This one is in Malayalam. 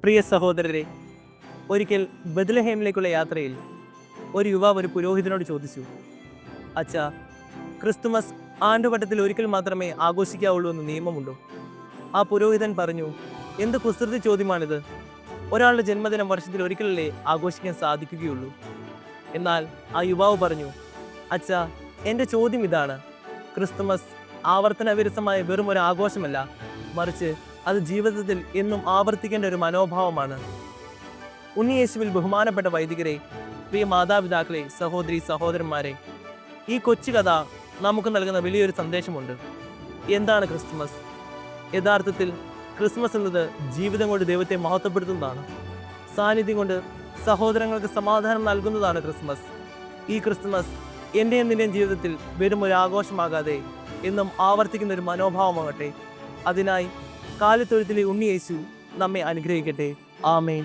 പ്രിയ സഹോദരരെ, ഒരിക്കൽ ബത്ലഹേമിലേക്കുള്ള യാത്രയിൽ ഒരു യുവാവ് ഒരു പുരോഹിതനോട് ചോദിച്ചു, അച്ഛാ, ക്രിസ്തുമസ് ആണ്ടുവട്ടത്തിൽ ഒരിക്കൽ മാത്രമേ ആഘോഷിക്കാവുള്ളൂ എന്ന് നിയമമുണ്ടോ? ആ പുരോഹിതൻ പറഞ്ഞു, എന്ത് കുസൃതി ചോദ്യമാണിത്? ഒരാളുടെ ജന്മദിനം വർഷത്തിൽ ഒരിക്കലല്ലേ ആഘോഷിക്കാൻ സാധിക്കുകയുള്ളൂ? എന്നാൽ ആ യുവാവ് പറഞ്ഞു, അച്ഛാ, എൻ്റെ ചോദ്യം ഇതാണ്, ക്രിസ്തുമസ് ആവർത്തന വിരസമായ വെറും ഒരു ആഘോഷമല്ല, മറിച്ച് അത് ജീവിതത്തിൽ എന്നും ആവർത്തിക്കേണ്ട ഒരു മനോഭാവമാണ്. ഉണ്ണിയേശുവിൽ ബഹുമാനപ്പെട്ട വൈദികരെ, പ്രിയ മാതാപിതാക്കളെ, സഹോദരി സഹോദരന്മാരെ, ഈ കൊച്ചു കഥ നമുക്ക് നൽകുന്ന വലിയൊരു സന്ദേശമുണ്ട്. എന്താണ് ക്രിസ്തുമസ്? യഥാർത്ഥത്തിൽ ക്രിസ്മസ് എന്നത് ജീവിതം കൊണ്ട് ദൈവത്തെ മഹത്വപ്പെടുത്തുന്നതാണ്. സാന്നിധ്യം കൊണ്ട് സഹോദരങ്ങൾക്ക് സമാധാനം നൽകുന്നതാണ് ക്രിസ്മസ്. ഈ ക്രിസ്തുമസ് എൻ്റെയും നിൻ്റെയും ജീവിതത്തിൽ വെറും ഒരു ആഘോഷമാകാതെ എന്നും ആവർത്തിക്കുന്ന ഒരു മനോഭാവമാകട്ടെ. അതിനായി കാലിത്തൊഴുത്തിലെ ഉണ്ണിയേശു നമ്മെ അനുഗ്രഹിക്കട്ടെ. ആമേൻ.